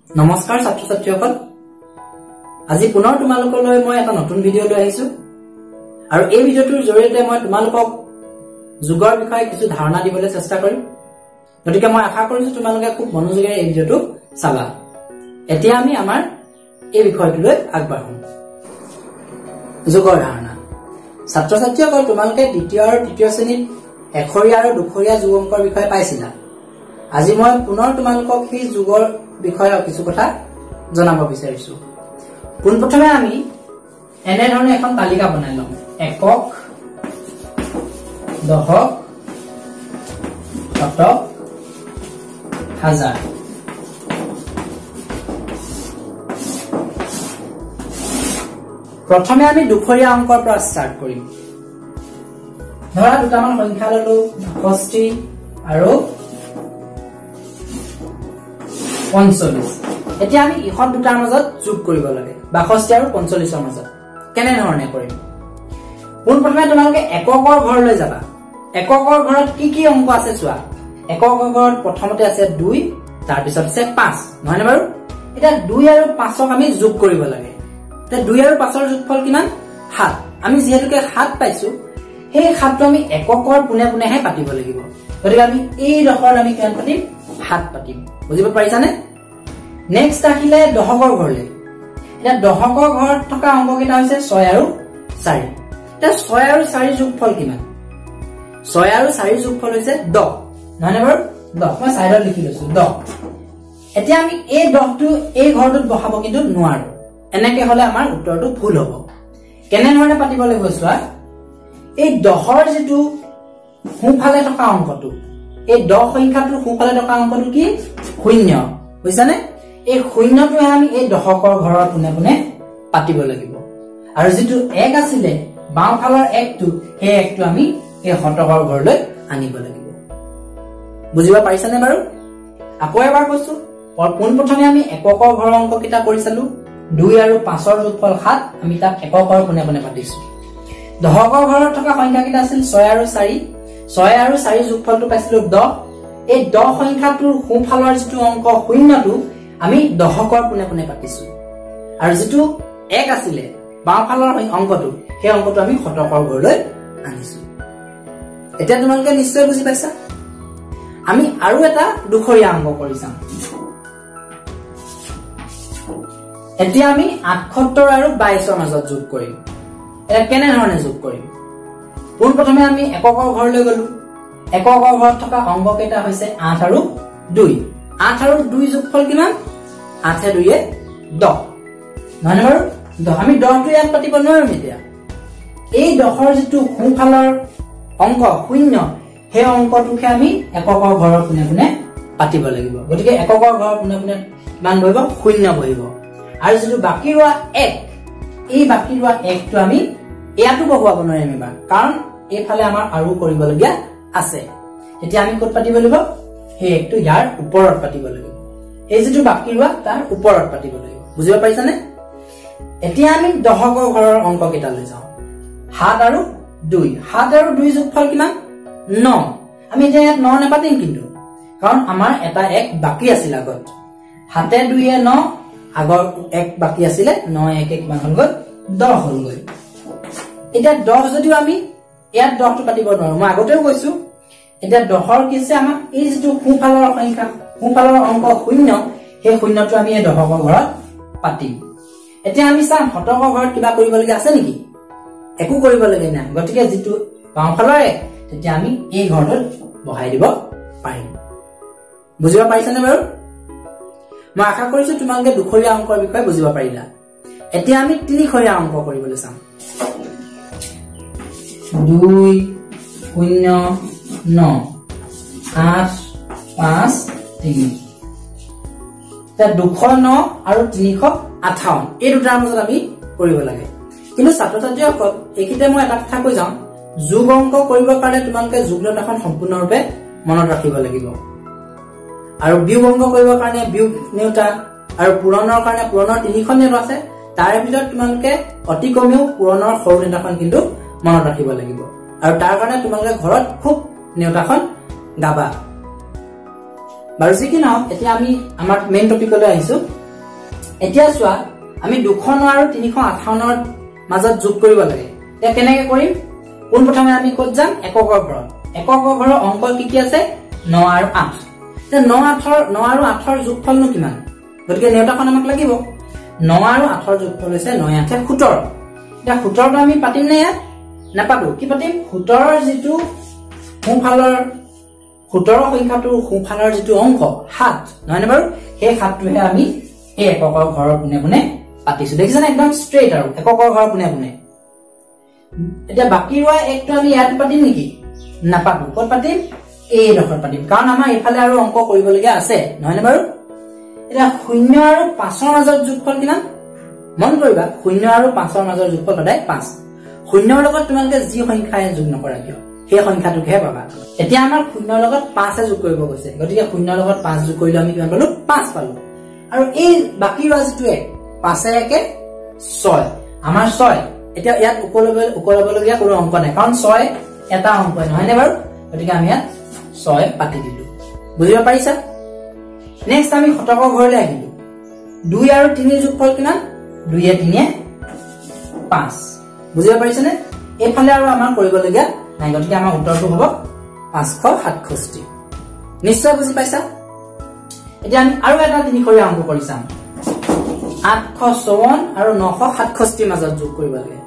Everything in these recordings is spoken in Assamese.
নমস্কাৰ ছাত্ৰ ছাত্ৰীসকল আজি পুনৰ তোমালোকলৈ মই এটা নতুন ভিডিও লৈ আহিছো আৰু এই ভিডিওটোৰ জৰিয়তে মই তোমালোকক যোগৰ বিষয়ে কিছু ধাৰণা দিবলৈ চেষ্টা কৰিম গতিকে মই আশা কৰিছো তোমালোকে খুব মনোযোগেৰে এই ভিডিওটো চাবা এতিয়া আমি আমাৰ এই বিষয়টোলৈ আগবাঢ়ো যোগৰ ধাৰণা ছাত্ৰ ছাত্ৰীসকল তোমালোকে দ্বিতীয় আৰু তৃতীয় শ্ৰেণীত এখৰীয়া আৰু দুখৰীয়া যোগ অংকৰ বিষয়ে পাইছিলা আজি মই পুনৰ তোমালোকক এই যোগৰ বিষয়ে কিছু কথা জনাব বিচাৰিছো পোনপ্ৰথমে আমি এনে ধৰণে এখন তালিকা বনাই লম একক দশক শতক হাজাৰ প্ৰথমে আমি দুখৰীয়া অংকৰ পৰা ষ্টাৰ্ট কৰিম ধৰা দুটামান সংখ্যা ললো 65 আৰু 45 এতিয়া আমি ইখন দুটাৰ মাজত যোগ কৰিব লাগে 62 আৰু 45ৰ মাজত কেনে ধৰণে কৰিম পোনপ্ৰথমে তোমালোকে এককৰ ঘৰলৈ যাবা এককৰ ঘৰত কি অংক আছে চোৱা এককৰ ঘৰত প্ৰথমতে আছে 2 তাৰ পিছত আছে 5 নহয়নে বাৰু এটা 2 আৰু 5ক আমি যোগ কৰিব লাগে তে 2 আৰু 5ৰ যোগফল কিমান 7 আমি যেহেতুকে 7 পাইছো এই 7টো আমি এককৰ পুনে পুনেহে পাতিব লাগিব গতিকে আমি এই দশৰত আমি কিমান পাতিম 7 পাতিম বুজিব পাৰিছানে নেক্সট আহিলে দশকৰ ঘৰলৈ এটা দশকৰ ঘৰত থকা অংক কেইটা হৈছে 6 আৰু 4 এটা 6 আৰু 4 যোগফল কিমান 6 আৰু 4 যোগফল হৈছে 10 নহয়নে বাৰু 10 মই সাইডত লিখি লৈছো 10 এতিয়া আমি এই 10টো এই ঘৰটোত বহাব কিন্তু নোৱাৰো এনেকে হলে আমাৰ উত্তৰটো ভুল হ'ব কেনে ধৰণে পাতিব লাগিব চোৱা এই 10ৰ যেটো সোঁফালে থকা অংকটো এই 10 সংখ্যাটোৰ সোঁফালে থকা অংকটো কি 0 বুজিছানে এই 0টো আমি এই দশকৰ ঘৰৰ পুনে পুনে পাতিব লাগিব আৰু যেটো 1 আছিল বাওঁফালৰ 1টো এই 1টো আমি এই শতকৰ ঘৰলৈ আনিব লাগিব বুজিবা পাৰিছানে বাৰু আকৌ এবাৰ কৈছো পোনপ্ৰথমে আমি এককৰ ঘৰৰ অংক কিটা কৰি চালো 2 আৰু 5ৰ যোগফল 7 আমি তাক এককৰ পুনে পুনে পাতিছো দশকৰ ঘৰত থকা সংখ্যা কিটা আছিল 6 আৰু 4 6 আৰু 4 যোগফলটো পাইছিলো 10 এই 10 সংখ্যাটোৰ সোঁফালৰ যেটো অংক 0টো আমি দশকৰ পুনে পুনে পাতিছো আৰু যেটো 1 আছিল বাওঁফালৰ অংকটো সেই অংকটো আমি শতকৰ ঘৰলৈ আনিছো এতিয়া তোমালোকে নিশ্চয় বুজি পাইছা আমি আৰু এটা দুখৰীয়া অংক কৰি চাম এতিয়া আমি 78 আৰু 22ৰ মাজত যোগ কৰিম এটা কেনে ধৰণে যোগ কৰিম পোনপ্ৰথমে আমি এককৰ ঘৰলৈ গলো এককৰ ঘৰত থকা অংক কেইটা হৈছে 8 আৰু 2 8 আৰু 2 যোগফল কিমান 8 আৰু 2 10 মানে বাৰু 10 আমি 10টো ইয়াত পাতিব নোৱাৰিম এতিয়া এই 10ৰ যেটো সোঁফালৰ অংক 0 সেই অংকটোকে আমি এককৰ ঘৰৰ পুনে পুনে পাতিব লাগিব গতিকে এককৰ ঘৰৰ পুনে পুনে কিমান বহিব 0 বহিব আৰু যেটো বাকি ৰোৱা 1 এই বাকি ৰোৱা 1টো আমি ইয়াতো বহুৱাব নোৱাৰিম এবাৰ কাৰণ এইফালে আমাৰ আৰু কৰিবলগীয়া আছে এতিয়া আমি ক'ত পাতিব লাগিব সেই 1টো ইয়াৰ ওপৰত পাতিব লাগিব এই যেটো বাকি ৰোৱা তাৰ ওপৰত পাতিব লাগিব বুজিব পাৰিছানে এতিয়া আমি দশকৰ ঘৰৰ অংক কেইটা লৈ যাওঁ 7 আৰু 2 যোগফল কিমান 9 আমি এতিয়া ইয়াত 9 নেপাতিম কিন্তু কাৰণ আমাৰ এটা 1 বাকি আছিল আগত 7 2 9 আগৰ 1 বাকি আছিল 9 1 1 কিমান হ'ল গৈ 10 হ'ল গৈ এতিয়া 10 যদিও আমি ইয়াত 10টো পাতিব নোৱাৰো মই আগতেও কৈছো এতিয়া 10ৰ কিছে আমাৰ এই যেটো সোঁফালৰ সংখ্যা সোঁফালৰ অংক 0 সেই 0টো আমি এই দশকৰ ঘৰত পাতিম এতিয়া আমি চাম শতকৰ ঘৰত কিবা কৰিবলগীয়া আছে নেকি একো কৰিবলগীয়া নাই গতিকে যেটো বাওঁফালৰ তেতিয়া আমি এই ঘৰটোত বহাই দিব পাৰিম বুজিব পাৰিছানে বাৰু মই আশা কৰিছো তোমালোকে দুখৰীয়া অংকৰ বিষয়ে বুজিব পাৰিলা এতিয়া আমি তিনিখৰীয়া অংক কৰিবলৈ চাম 2 0 9 8 5 3 তা 209 আৰু 358 এই দুটাৰ মাজত আমি কৰিব লাগে কিন্তু ছাত্ৰ ছাত্ৰীসকল একিতে মই এটা কথা কৈ যাম যোগ অংক কৰিবৰ কাৰণে তোমালোকে যোগলতাখন সম্পূৰ্ণৰূপে মনত ৰাখিব লাগিব আৰু বিয়োগ অংক কৰিবৰ কাৰণে বিয়োগ নেউতা আৰু পূৰণৰ কাৰণে পূৰণৰ 3খন নেউতা আছে তাৰ ভিতৰত তোমালোকে অতি কমেও পূৰণৰ সৰু নেউতাখন কিন্তু মনত ৰাখিব লাগিব আৰু তাৰ কাৰণে তোমালোকে ঘৰত খুব নেউতাখন গাবা বাৰু কি নাও এতিয়া আমি আমাৰ মেইন টপিকলৈ আহিছো এতিয়া চোৱা আমি 209 আৰু 358 মাজত যোগ কৰিব লাগে এতিয়া কেনেকৈ কৰিম কোন প্ৰথমে আমি ক'ত যাম এককৰ ঘৰত এককৰ ঘৰৰ অংক কি আছে 9 আৰু 8 তে 9 আৰু 8ৰ যোগফলনো কিমান গতিকে নেউতাখন আমাক লাগিব 9 আৰু 8ৰ যোগফল হৈছে 9 8 17 এতিয়া 17টো আমি পাতিম নে ইয়াত নাপাতো কি পাতিম 17ৰ যেটো সোঁফালৰ 17 সংখ্যাটোৰ সোঁফালৰ যেটো অংক 7 নহয় নে বাৰু সেই 7টোহে আমি এই এককৰ ঘৰৰ কোনে কোনে পাতিছো দেখিছানে একদম ষ্ট্ৰেইট আৰু এককৰ ঘৰৰ কোনে কোনে এতিয়া বাকি ৰোৱা একটো আমি ইয়াত পাতিম নেকি নাপাতো ক'ত পাতিম এই ডখৰ পাতিম কাৰণ আমাৰ ইফালে আৰু অংক কৰিবলগীয়া আছে নহয় নে বাৰু এটা 0 আৰু 5ৰ মাজৰ যোগফল কিমান মন কৰিবা 0 আৰু 5ৰ মাজৰ যোগফল সদায় 5 0ৰ লগত তোমালোকে যি সংখ্যাই যোগ নকৰা কিয় সেই সংখ্যাটোকহে পাবা এতিয়া আমাৰ 0ৰ লগত 5 এ যোগ কৰিব গৈছে গতিকে 0ৰ লগত 5 যোগ কৰিলে আমি কিমান পালো 5 পালো আৰু এই বাকি ৰোৱা যেটো 5 এ 1 6 আমাৰ 6 এতিয়া ইয়াত উকলবলগীয়া কোনো অংক নাই কাৰণ 6 এটা অংক নহয় নে বাৰু গতিকে আমি ইয়াত 6 পাতি দিলো বুজিব পাৰিছা নেক্সট আমি শতকৰ ঘৰলৈ আহিলো 2 আৰু 3 যোগফল কিমান 2 এ 3 এ 5 বুজিব পাৰিছানে এইফালে আৰু আমাৰ কৰিবলগীয়া নাই গতিকে আমাৰ উত্তৰটো হ'ব 567 নিশ্চয় বুজি পাইছা এতিয়া আমি আৰু এটা তিনিখৰীয়া অংক কৰি চাম 854 আৰু 967 মাজত যোগ কৰিব লাগে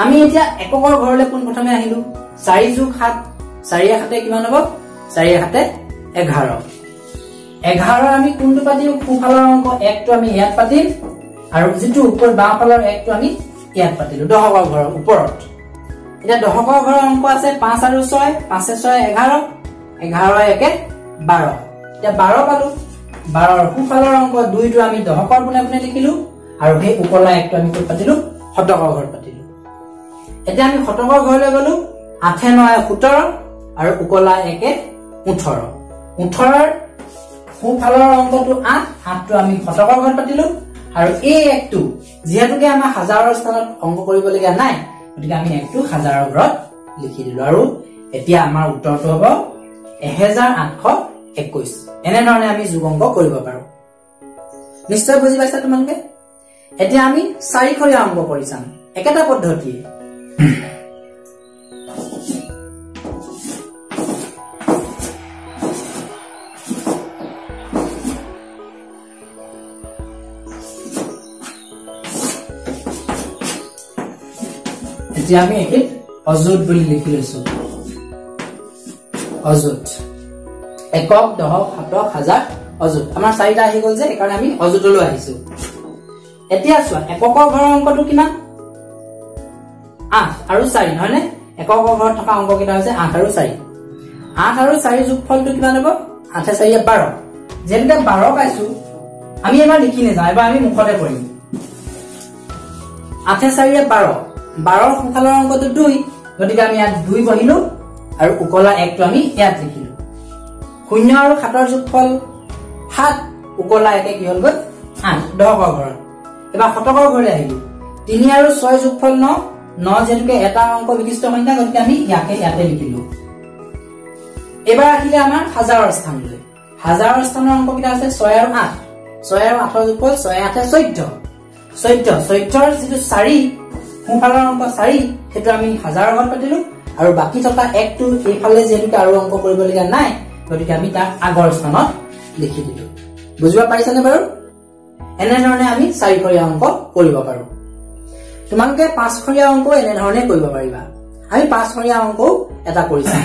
আমি এতিয়া এককৰ ঘৰলৈ কোন প্ৰথমে আহিলো 4 যোগ 7 4 এ 7 কিমান হ'ব 4 এ 7 11 11 আমি কোনটো পাতিম সোঁফালৰ অংক 1 টো আমি ইয়াত পাতিম আৰু যেটো ওপৰ বাওঁফালৰ 1 টো আমি ইয়াত পাতিলো দহকৰ ঘৰৰ ওপৰত এটা দহকৰ ঘৰৰ অংক আছে 5 আৰু 6 5 এ 6 11 11 1 12 এতিয়া 12 পালো 12ৰ সোঁফালৰ অংক 2 টো আমি দহকৰ গুণে গুণে লিখিলো আৰু সেই ওপৰলা 1 টো আমি ক'ত পাতিলো শতকৰ ঘৰত পাতিলো এতিয়া আমি শতকৰ ঘৰলৈ গলো 8 এ 9 17 আৰু ওপৰলা 1 এ 18 18ৰ সোঁফালৰ অংকটো 8 টো আমি শতকৰ ঘৰত পাতিলো আৰু এই 1 টো যেহেতুকে আমাৰ হাজাৰৰ স্থানত অংক কৰিবলগীয়া নাই গতিকে আমি 1 টো হাজাৰৰ ঘৰত লিখি দিলো আৰু এতিয়া আমাৰ উত্তৰটো হ'ব 1821 এনে ধৰণে আমি যোগ অংক কৰিব পাৰো নিশ্চয় বুজি পাইছা তোমালোকে এতিয়া আমি চাৰিখৰীয়া অংক কৰি চাম একেটা পদ্ধতি এতিয়া আমি একে অযুত বুলি লিখি লৈছো অযুত একক দহক হাতক হাজাৰ অযুত আমাৰ চাৰিটা আহি গল যে কাৰণ আমি অযুতলৈ আহিছো এতিয়া চোৱা এককৰ ঘৰৰ অংকটো কিমান 8 আৰু 4 নহয় নে এককৰ ঘৰত থকা অংক কিটা হৈছে 8 আৰু 4 8 আৰু 4 যোগফলটো কিমান হ'ব 8 এ 4 এ 12 যেনেকৈ 12 পাইছো আমি এবাৰ লিখি নেযাওঁ এবাৰ আমি মুখতে কৰিম 8 এ 4 এ 12 12ৰ সোঁফালৰ অংকটো 2 গতিকে আমি ইয়াত 2 বহিলো আৰু উকলা 1 টো আমি ইয়াত লিখিলো 0 আৰু 7ৰ যোগফল 7 উকলা 1 কি হল গৈ 8 দহকৰ ঘৰত এবাৰ শতকৰ ঘৰলৈ আহিলো 3 আৰু 6 যোগফল 9 9 যেনেকৈ এটা অংক বিশিষ্ট সংখ্যা গতিকে আমি ইয়াতে লিখিলো এবাৰ আহিলে আমাৰ হাজাৰৰ স্থানলৈ হাজাৰৰ স্থানৰ অংক কিটা আছে 6 আৰু 8 6 আৰু 8ৰ যোগফল 6 8 14 ৰ যেটো 4 সোঁফালৰ অংক 4 সেইটো আমি হাজাৰৰ ঘৰত পাতিলো আৰু বাকি থকা 1 টো এইফালে যেনেকৈ আৰু অংক কৰিবলগীয়া নাই গতিকে আমি তাৰ আগৰ স্থানত লিখি দিলো বুজিব পাৰিছানে বাৰু এনে ধৰণে আমি চাৰিখৰীয়া অংক কৰিব পাৰো তোমালোকে পাঁচখৰীয়া অংক এনে ধৰণে কৰিব পাৰিবা আমি পাঁচখৰীয়া অংক এটা কৰিছো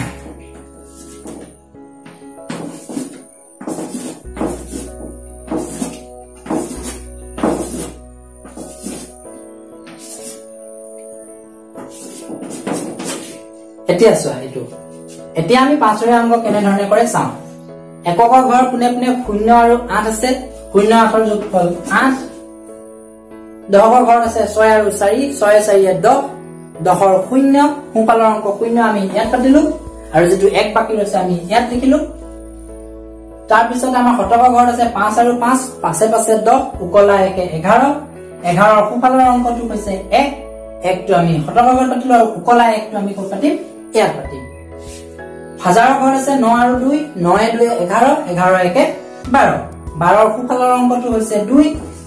এতিয়া চোৱা এইটো এতিয়া আমি পাঁচখৰীয়া অংক কেনে ধৰণে কৰে চাওঁ এককৰ ঘৰ পুনে পুনে 0 আৰু 8 আছে 0 8ৰ যোগফল 8 দহকৰ ঘৰ আছে 6 আৰু 4 6 4 10 10ৰ 0 সোঁফালৰ অংক 0 আমি ইয়াত পাতিলো আৰু যেটো 1 বাকি আছে আমি ইয়াত লিখিলো তাৰ পিছত আমাৰ শতকৰ ঘৰ আছে 5 আৰু 5 5 5 10 উকলা 1 11 11ৰ সোঁফালৰ অংকটো হৈছে 1 1 টো আমি শতকৰ ঘৰ পাতিলো আৰু উকলা 1 টো আমি ক'ত পাতিম ইয়াত পাতিম হাজাৰৰ ঘৰ আছে 9 আৰু 2 9 2 11 11 1 12 12ৰ সোঁফালৰ অংকটো হৈছে 2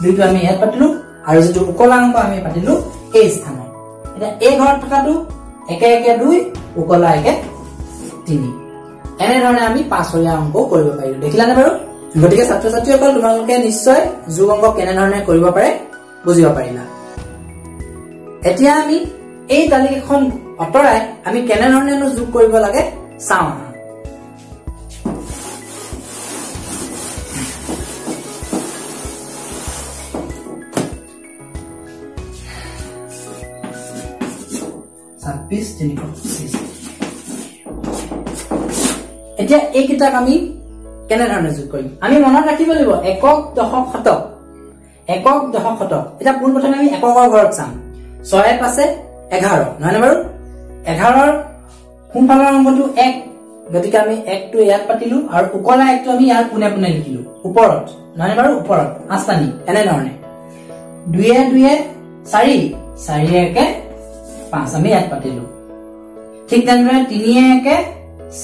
2টো আমি ইয়াত পাতিলো আৰু যেটো উকলা অংক আমি পাতিলো এই স্থানত এটা এই ঘৰত থকাটো একে একে 2 উকলা একে 3 এনে ধৰণে আমি পাঁচৰীয়া অংক কৰিব পাৰিলো দেখিলানে বাৰু গতিকে ছাত্ৰ ছাত্ৰীসকল তোমালোকে নিশ্চয় যোগ অংক কেনে ধৰণে কৰিব পাৰে বুজিব পাৰিলা এতিয়া আমি এই তালিকাখন অতৰাই আমি কেনে ধৰণে যোগ কৰিব লাগে চাওঁ এতিয়া এই কিতাপ আমি কেনে ধৰণে যোগ কৰিম আমি মনত ৰাখিব লাগিব একক দশক শতক এটা পোন প্ৰথমে আমি এককৰ ঘৰত চাম 6 5 11 নহয় বাৰু 11ৰ সোঁফালৰ অংকটো 1 গতিকে আমি 1 টো ইয়াত পাতিলো আৰু উকলা 1 টো আমি ইয়াত পুনে পুনে লিখিলো ওপৰত নহয় বাৰু ওপৰত আস্তানি এনে ধৰণে 2 2 4 4 1 5 আমি ইয়াত পাতিলো ঠিক তেনেদৰে 3 1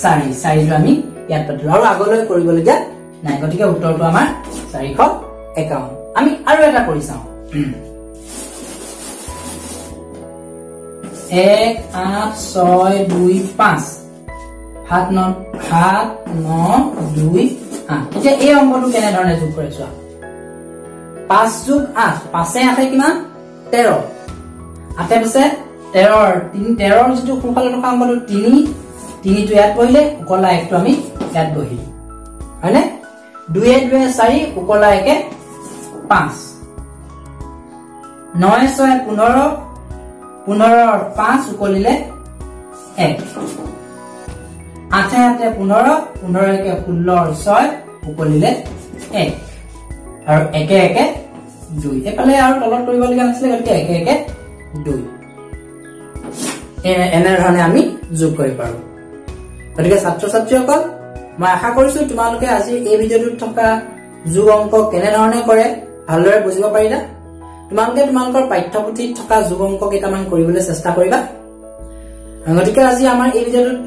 4 4 টো আমি ইয়াত পাতিলো আৰু আগলৈ কৰিবলগীয়া নাই গতিকে উত্তৰটো আমাৰ 451 আমি আৰু এটা কৰি চাওঁ 1 8 6 2 5 7 9 2 8 এতিয়া এই অংকটো কেনে ধৰণে যোগ কৰি চোৱা 5 যোগ 8 5 এ 8 কিমান 13 8 পিছে 13ৰ যেটো সোঁফালে থকা অংকটো 3 টো ইয়াত বহিলে উকলা 1 টো আমি ইয়াত বহিলো হয়নে 2 2 4 উকলা 1 5 9 6 15 15ৰ 5 উকলিলে 1 8 8 15 15 1 16ৰ 6 উকলিলে 1 আৰু 1 1 2 এফালে আৰু তলত কৰিবলগীয়া নাছিলে গতিকে 1 1 2 এনে ধৰণে আমি যোগ কৰিব পাৰো গতিকে ছাত্ৰ ছাত্ৰীসকল মই আশা কৰিছো তোমালোকে আজি এই ভিডিঅ'টোত থকা যোগ অংক কেনে ধৰণে কৰে ভালদৰে বুজিব পাৰিলা তোমালোকে তোমালোকৰ পাঠ্যপুথিত থকা যোগ অংক কেইটামান কৰিবলৈ চেষ্টা কৰিবা গতিকে আজি আমাৰ এই ভিডিঅ'টোত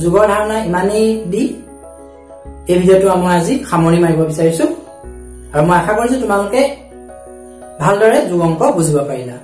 যোগৰ ধাৰণা ইমানেই দি এই ভিডিঅ'টো মই আজি সামৰি মাৰিব বিচাৰিছো আৰু মই আশা কৰিছো তোমালোকে ভালদৰে যোগ অংক বুজিব পাৰিলা